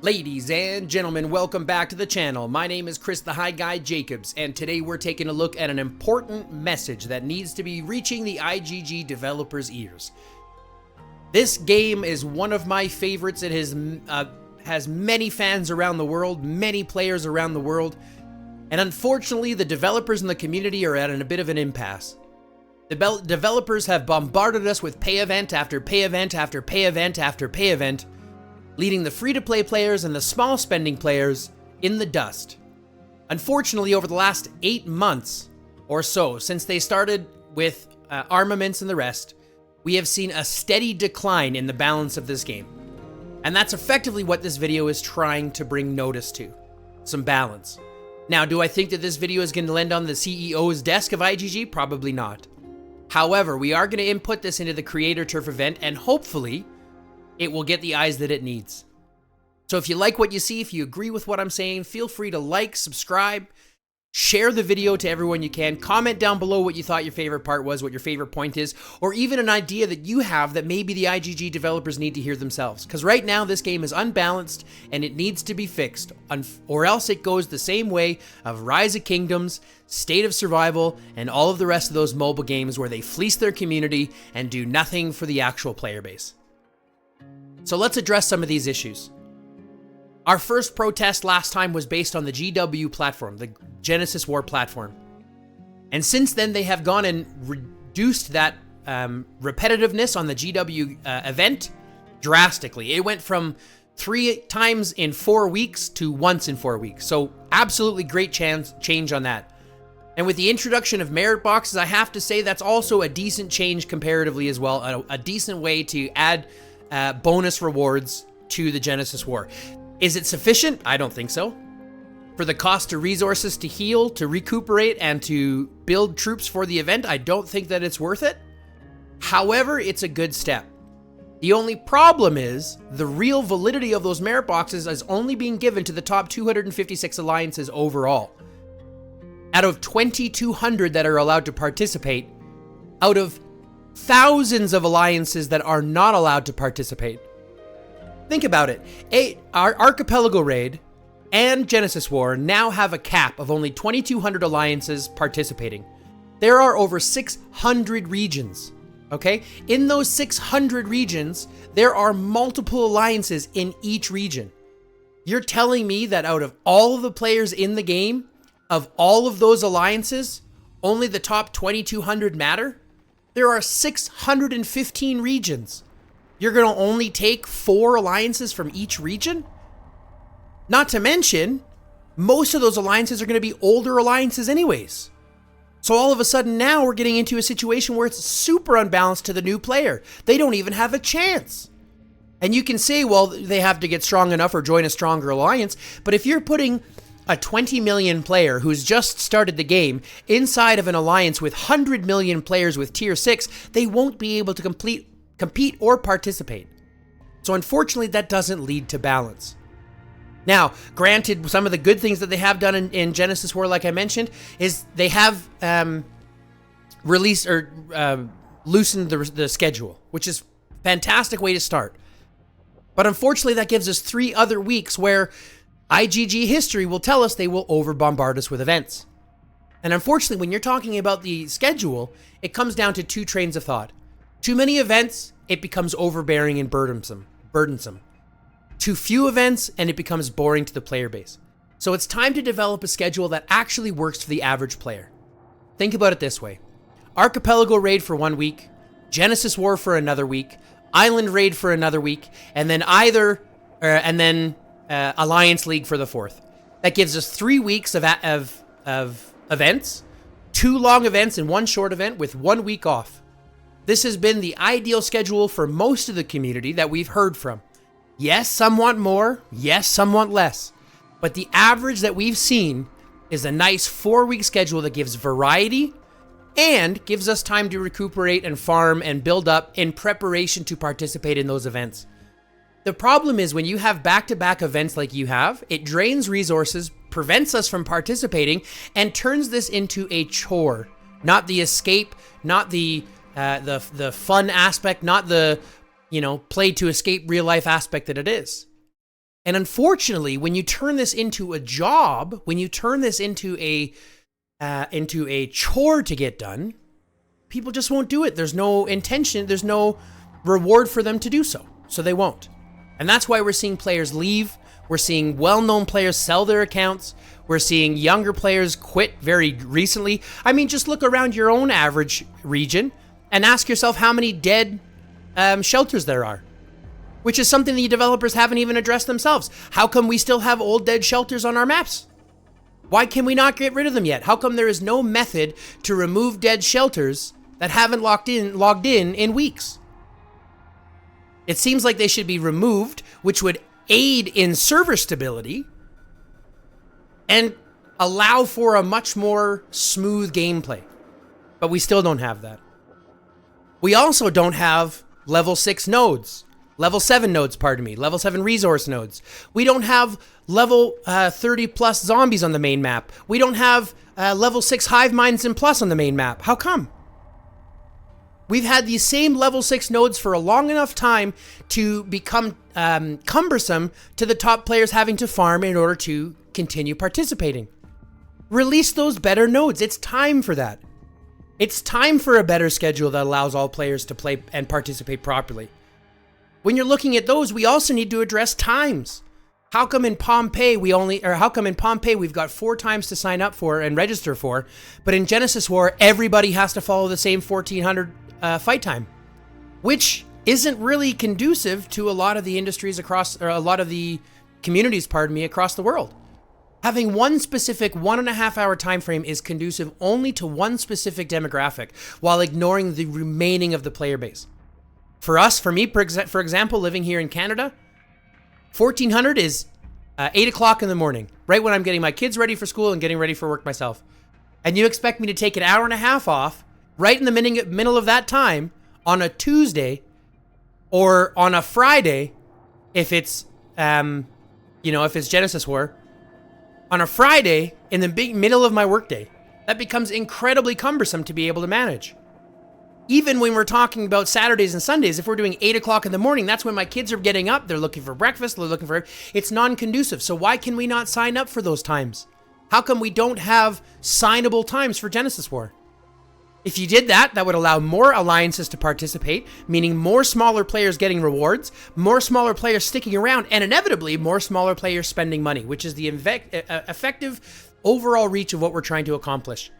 Ladies and gentlemen, welcome back to the channel. My name is Chris the High Guy Jacobs, and today we're taking a look at an important message that needs to be reaching the IGG developers' ears. This game is one of my favorites. It has many fans around the world, many players around the world, and unfortunately the developers in the community are at a bit of an impasse. The developers have bombarded us with pay event after pay event after pay event after pay event, leading the free-to-play players and the small spending players in the dust. Unfortunately, over the last 8 months or so, since they started with armaments and the rest, we have seen a steady decline in the balance of this game. And that's effectively what this video is trying to bring notice to. Some balance. Now, do I think that this video is going to land on the CEO's desk of IGG? Probably not. However, we are going to input this into the Creator Turf event, and hopefully it will get the eyes that it needs. So if you like what you see, if you agree with what I'm saying, feel free to like, subscribe, share the video to everyone you can, comment down below what you thought your favorite part was, what your favorite point is, or even an idea that you have that maybe the IGG developers need to hear themselves. Because right now this game is unbalanced and it needs to be fixed, or else it goes the same way of Rise of Kingdoms, State of Survival, and all of the rest of those mobile games where they fleece their community and do nothing for the actual player base. So let's address some of these issues. Our first protest last time was based on the GW platform, the Genesis War platform. And since then, they have gone and reduced that repetitiveness on the GW event drastically. It went from 3 times in 4 weeks to once in 4 weeks. So absolutely great change on that. And with the introduction of merit boxes, I have to say that's also a decent change comparatively as well, a decent way to add bonus rewards to the Genesis War. Is it sufficient? I don't think so. For the cost of resources to heal, to recuperate, and to build troops for the event, I don't think that it's worth it. However, it's a good step. The only problem is the real validity of those merit boxes is only being given to the top 256 alliances overall. Out of 2,200 that are allowed to participate, out of thousands of alliances that are not allowed to participate. Think about it. Our Archipelago Raid and Genesis War now have a cap of only 2,200 alliances participating. There are over 600 regions, okay? In those 600 regions, there are multiple alliances in each region. You're telling me that out of all of the players in the game, of all of those alliances, only the top 2,200 matter? There are 615 regions. You're going to only take 4 alliances from each region? Not to mention, most of those alliances are going to be older alliances anyways. So all of a sudden now we're getting into a situation where it's super unbalanced to the new player. They don't even have a chance. And you can say, well, they have to get strong enough or join a stronger alliance. But if you're putting a 20 million player who's just started the game inside of an alliance with 100 million players with tier 6, they won't be able to compete or participate. So unfortunately, that doesn't lead to balance. Now, granted, some of the good things that they have done in Genesis War, like I mentioned, is they have released or loosened the schedule, which is a fantastic way to start. But unfortunately, that gives us 3 other weeks where IGG history will tell us they will over-bombard us with events. And unfortunately, when you're talking about the schedule, it comes down to 2 trains of thought. Too many events, it becomes overbearing and burdensome. Too few events, and it becomes boring to the player base. So it's time to develop a schedule that actually works for the average player. Think about it this way. Archipelago Raid for 1 week, Genesis War for another week, Island Raid for another week, and then Alliance League for the 4th. That gives us 3 weeks of events, 2 long events and 1 short event with 1 week off. This has been the ideal schedule for most of the community that we've heard from. Yes, some want more. Yes, some want less. But the average that we've seen is a nice 4-week schedule that gives variety and gives us time to recuperate and farm and build up in preparation to participate in those events. The problem is when you have back-to-back events like you have, it drains resources, prevents us from participating, and turns this into a chore. Not the escape, not the fun aspect, not the, play to escape real life aspect that it is. And unfortunately, when you turn this into a job, when you turn this into a chore to get done, people just won't do it. There's no intention, there's no reward for them to do so. So they won't. And that's why we're seeing players leave. We're seeing well-known players sell their accounts. We're seeing younger players quit very recently. I mean, just look around your own average region and ask yourself how many dead shelters there are, which is something the developers haven't even addressed themselves. How come we still have old dead shelters on our maps? Why can we not get rid of them yet? How come there is no method to remove dead shelters that haven't logged in weeks? It seems like they should be removed, which would aid in server stability and allow for a much more smooth gameplay. But we still don't have that. We also don't have level 6 nodes. Level 7 nodes, pardon me. Level 7 resource nodes. We don't have level 30 plus zombies on the main map. We don't have level 6 hive minds and plus on the main map. How come? We've had these same level 6 nodes for a long enough time to become cumbersome to the top players having to farm in order to continue participating. Release those better nodes. It's time for that. It's time for a better schedule that allows all players to play and participate properly. When you're looking at those, we also need to address times. How come in Pompeii we've got 4 times to sign up for and register for, but in Genesis War everybody has to follow the same 1400 fight time, which isn't really conducive to a lot of the industries across, or a lot of the communities, across the world. Having one specific 1.5 hour time frame is conducive only to one specific demographic, while ignoring the remaining of the player base. For me, for example, living here in Canada, 1400 is 8 o'clock in the morning, right when I'm getting my kids ready for school and getting ready for work myself. And you expect me to take an hour and a half off right in the middle of that time on a Tuesday or on a Friday, if it's, if it's Genesis War, on a Friday in the middle of my workday. That becomes incredibly cumbersome to be able to manage. Even when we're talking about Saturdays and Sundays, if we're doing 8 o'clock in the morning, that's when my kids are getting up. They're looking for breakfast. It's non-conducive. So why can we not sign up for those times? How come we don't have signable times for Genesis War? If you did that, that would allow more alliances to participate, meaning more smaller players getting rewards, more smaller players sticking around, and inevitably more smaller players spending money, which is the effective overall reach of what we're trying to accomplish.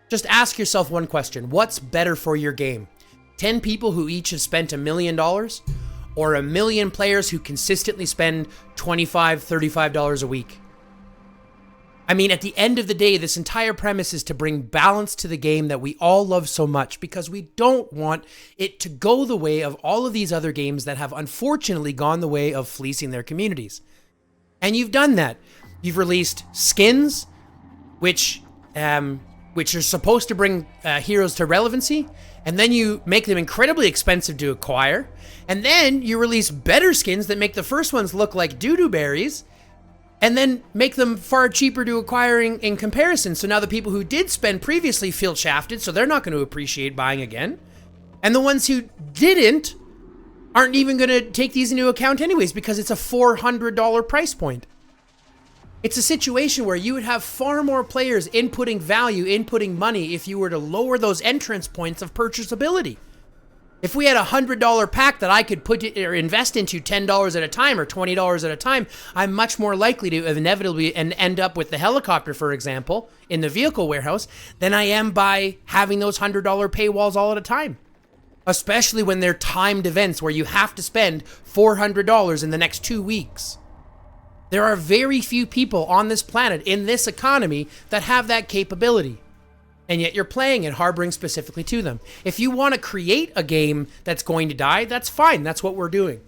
Just ask yourself one question. What's better for your game? 10 people who each have spent $1 million, or 1 million players who consistently spend $25, $35 a week? I mean, at the end of the day, this entire premise is to bring balance to the game that we all love so much, because we don't want it to go the way of all of these other games that have unfortunately gone the way of fleecing their communities. And you've done that. You've released skins, which are supposed to bring heroes to relevancy, and then you make them incredibly expensive to acquire, and then you release better skins that make the first ones look like doo-doo berries, and then make them far cheaper to acquiring in comparison. So now the people who did spend previously feel shafted, so they're not going to appreciate buying again. And the ones who didn't aren't even going to take these into account anyways, because it's a $400 price point. It's a situation where you would have far more players inputting value, inputting money, if you were to lower those entrance points of purchasability. If we had a $100 pack that I could put or invest into $10 at a time or $20 at a time, I'm much more likely to inevitably end up with the helicopter, for example, in the vehicle warehouse, than I am by having those $100 paywalls all at a time. Especially when they're timed events where you have to spend $400 in the next 2 weeks. There are very few people on this planet, in this economy, that have that capability. And yet you're playing it, harboring specifically to them. If you want to create a game that's going to die, that's fine. That's what we're doing.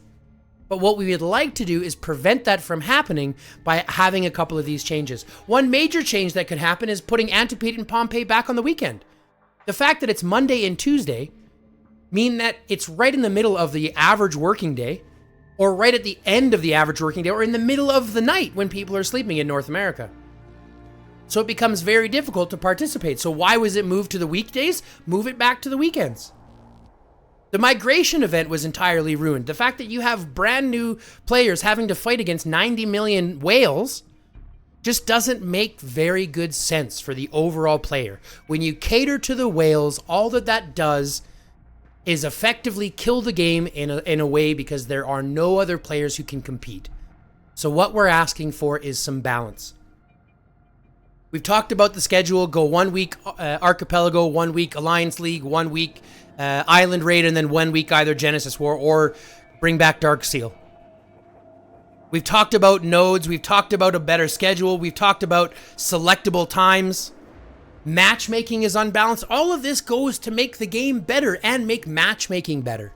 But what we would like to do is prevent that from happening by having a couple of these changes. One major change that could happen is putting Antipede and Pompeii back on the weekend. The fact that it's Monday and Tuesday mean that it's right in the middle of the average working day, or right at the end of the average working day, or in the middle of the night when people are sleeping in North America. So it becomes very difficult to participate. So why was it moved to the weekdays? Move it back to the weekends. The migration event was entirely ruined. The fact that you have brand new players having to fight against 90 million whales just doesn't make very good sense for the overall player. When you cater to the whales, all that does is effectively kill the game in a way, because there are no other players who can compete. So what we're asking for is some balance. We've talked about the schedule: go 1 week Archipelago, 1 week Alliance League, 1 week Island Raid, and then 1 week either Genesis War or bring back Dark Seal. We've talked about nodes. We've talked about a better schedule. We've talked about selectable times. Matchmaking is unbalanced. All of this goes to make the game better and make matchmaking better.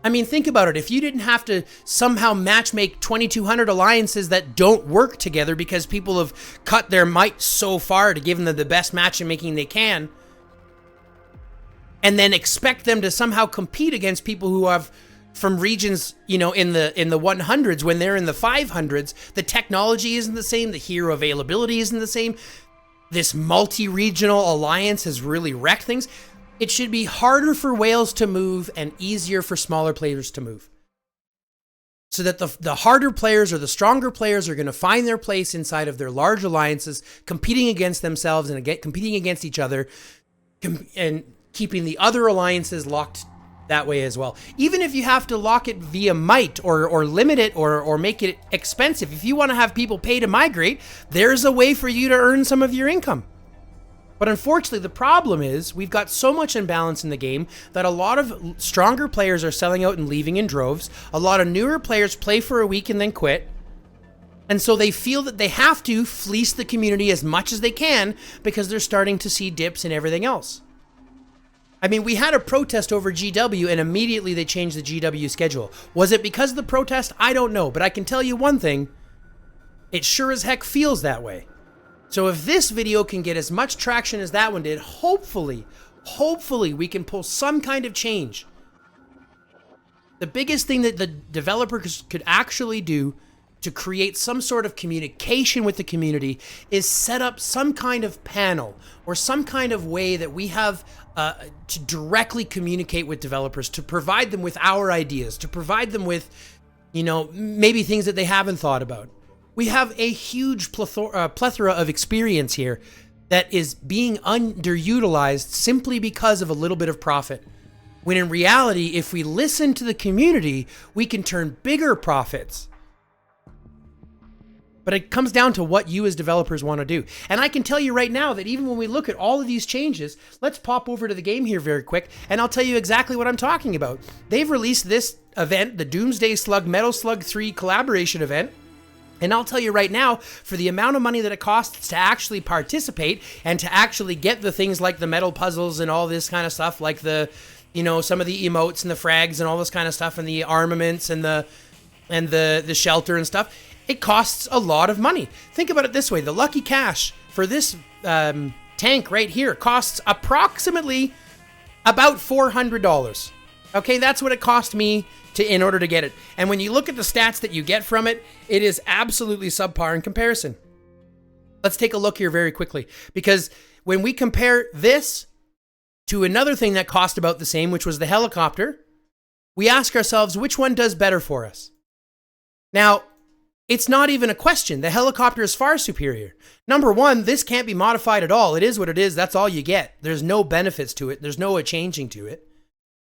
I mean, think about it. If you didn't have to somehow matchmake 2,200 alliances that don't work together because people have cut their might so far to give them the best matchmaking they can, and then expect them to somehow compete against people who have from regions, in the 100s when they're in the 500s, the technology isn't the same, the hero availability isn't the same. This multi-regional alliance has really wrecked things. It should be harder for whales to move and easier for smaller players to move. So that the harder players or the stronger players are going to find their place inside of their large alliances, competing against themselves and competing against each other, and keeping the other alliances locked that way as well. Even if you have to lock it via might or limit it or make it expensive, if you want to have people pay to migrate, there's a way for you to earn some of your income. But unfortunately, the problem is we've got so much imbalance in the game that a lot of stronger players are selling out and leaving in droves. A lot of newer players play for a week and then quit. And so they feel that they have to fleece the community as much as they can because they're starting to see dips and everything else. I mean, we had a protest over GW and immediately they changed the GW schedule. Was it because of the protest? I don't know. But I can tell you one thing. It sure as heck feels that way. So if this video can get as much traction as that one did, hopefully we can pull some kind of change. The biggest thing that the developers could actually do to create some sort of communication with the community is set up some kind of panel or some kind of way that we have to directly communicate with developers, to provide them with our ideas, to provide them with, maybe things that they haven't thought about. We have a huge plethora of experience here that is being underutilized simply because of a little bit of profit. When in reality, if we listen to the community, we can turn bigger profits. But it comes down to what you as developers want to do. And I can tell you right now that even when we look at all of these changes, let's pop over to the game here very quick, and I'll tell you exactly what I'm talking about. They've released this event, the Doomsday Slug Metal Slug 3 collaboration event. And I'll tell you right now, for the amount of money that it costs to actually participate and to actually get the things like the metal puzzles and all this kind of stuff, like the, some of the emotes and the frags and all this kind of stuff and the armaments and the shelter and stuff, it costs a lot of money. Think about it this way. The lucky cash for this tank right here costs approximately about $400. Okay, that's what it cost me in order to get it. And when you look at the stats that you get from it, it is absolutely subpar in comparison. Let's take a look here very quickly, because when we compare this to another thing that cost about the same, which was the helicopter, we ask ourselves, which one does better for us? Now, it's not even a question. The helicopter is far superior. Number one, this can't be modified at all. It is what it is. That's all you get. There's no benefits to it. There's no changing to it.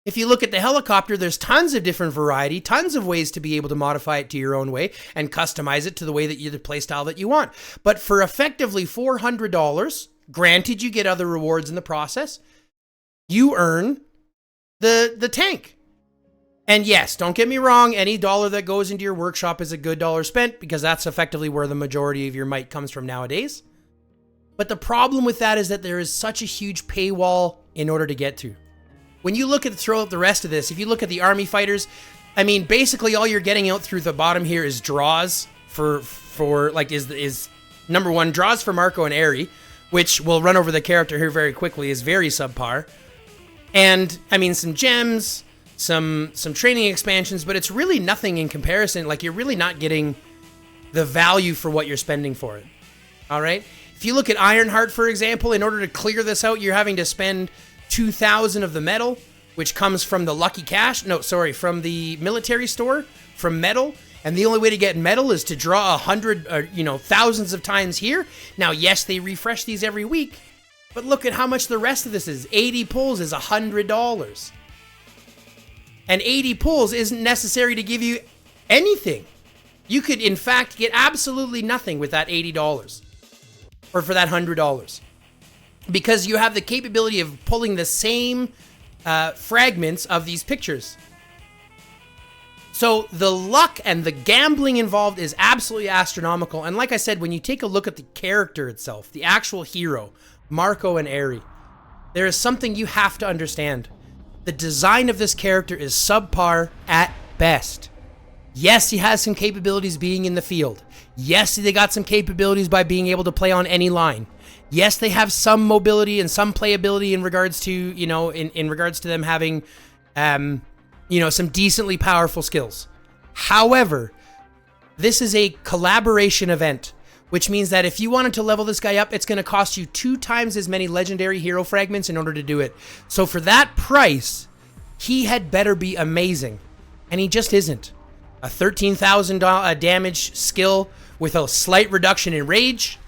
If you look at the helicopter, there's tons of different variety, tons of ways to be able to modify it to your own way and customize it to the way that the playstyle that you want. But for effectively $400, granted you get other rewards in the process, you earn the tank. And yes, don't get me wrong, any dollar that goes into your workshop is a good dollar spent because that's effectively where the majority of your might comes from nowadays. But the problem with that is that there is such a huge paywall in order to get to. When you look at throughout the rest of this, if you look at the army fighters, I mean, basically all you're getting out through the bottom here is draws for number one, draws for Marco and Aerie, which we'll run over the character here very quickly, is very subpar. And I mean, some gems, some training expansions, but it's really nothing in comparison. Like, you're really not getting the value for what you're spending for it. All right. If you look at Ironheart, for example, in order to clear this out, you're having to spend 2,000 of the metal, which comes from the Lucky Cash. No, sorry, from the military store, from metal. And the only way to get metal is to draw 100 or, thousands of times here. Now, yes, they refresh these every week, but look at how much the rest of this is. 80 pulls is $100. And 80 pulls isn't necessary to give you anything. You could, in fact, get absolutely nothing with that $80 or for that $100 because you have the capability of pulling the same fragments of these pictures. So the luck and the gambling involved is absolutely astronomical. And like I said, when you take a look at the character itself, the actual hero, Marco and Eri, there is something you have to understand. The design of this character is subpar at best. Yes, he has some capabilities being in the field. Yes, they got some capabilities by being able to play on any line. Yes, they have some mobility and some playability in regards to, in regards to them having, some decently powerful skills. However, this is a collaboration event, which means that if you wanted to level this guy up, it's going to cost you 2 times as many legendary hero fragments in order to do it. So for that price, he had better be amazing. And he just isn't. A 13,000 damage skill with a slight reduction in rage,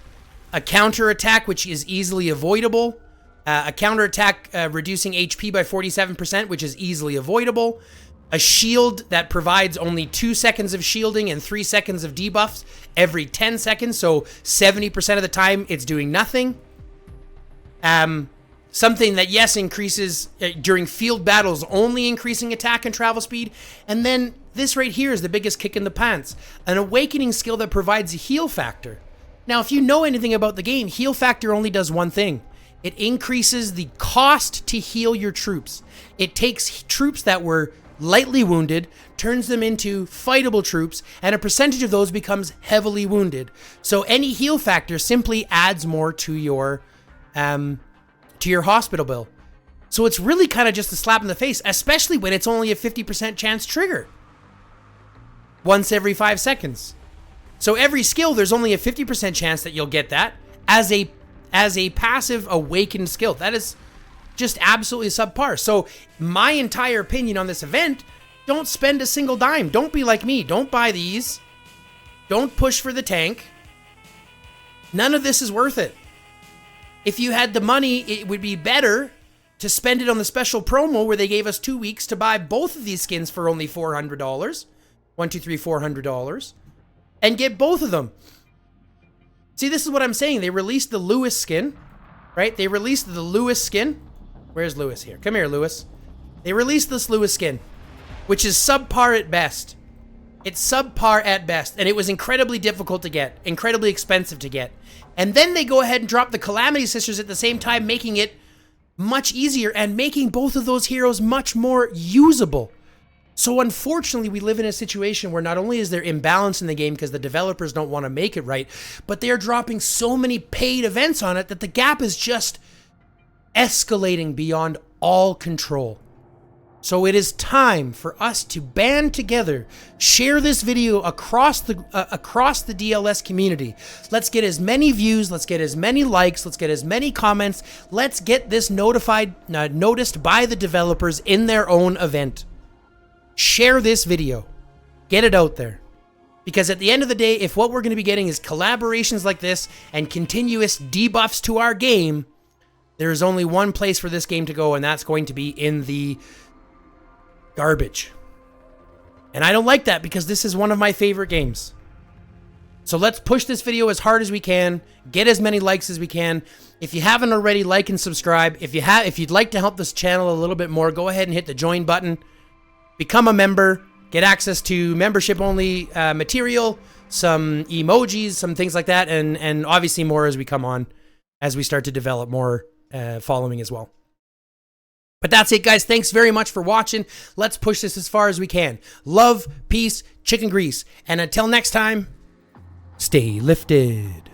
a counter attack which is easily avoidable, a counter attack reducing HP by 47%, which is easily avoidable, a shield that provides only 2 seconds of shielding and 3 seconds of debuffs every 10 seconds, so 70% of the time it's doing nothing. Something that, yes, increases during field battles, only increasing attack and travel speed. And then this right here is the biggest kick in the pants. An awakening skill that provides a heal factor. Now, if you know anything about the game, heal factor only does one thing. It increases the cost to heal your troops. It takes troops that were lightly wounded, turns them into fightable troops, and a percentage of those becomes heavily wounded. So any heal factor simply adds more to your hospital bill. So it's really kind of just a slap in the face, especially when it's only a 50% chance trigger. Once every 5 seconds. So every skill, there's only a 50% chance that you'll get that as a passive awakened skill. That is just absolutely subpar. So my entire opinion on this event, don't spend a single dime. Don't be like me. Don't buy these. Don't push for the tank. None of this is worth it. If you had the money, it would be better to spend it on the special promo where they gave us 2 weeks to buy both of these skins for only $400. $400. And get both of them. See, this is what I'm saying. They released the Lewis skin, right? They released the Lewis skin. Where's Lewis here? Come here, Lewis. They released this Lewis skin, which is subpar at best. It's subpar at best, and it was incredibly difficult to get, incredibly expensive to get. And then they go ahead and drop the Calamity Sisters at the same time, making it much easier and making both of those heroes much more usable. So unfortunately, we live in a situation where not only is there imbalance in the game because the developers don't want to make it right, but they are dropping so many paid events on it that the gap is just escalating beyond all control. So it is time for us to band together, share this video across the DLS community. Let's get as many views, let's get as many likes, let's get as many comments. Let's get this noticed by the developers in their own event. Share this video. Get it out there. Because at the end of the day, if what we're going to be getting is collaborations like this and continuous debuffs to our game, there is only one place for this game to go, and that's going to be in the garbage. And I don't like that because this is one of my favorite games. So let's push this video as hard as we can, get as many likes as we can. If you haven't already, like and subscribe. If you'd like to help this channel a little bit more, go ahead and hit the join button. Become a member, get access to membership-only material, some emojis, some things like that, and obviously more as we come on, as we start to develop more following as well. But that's it, guys. Thanks very much for watching. Let's push this as far as we can. Love, peace, chicken grease. And until next time, stay lifted.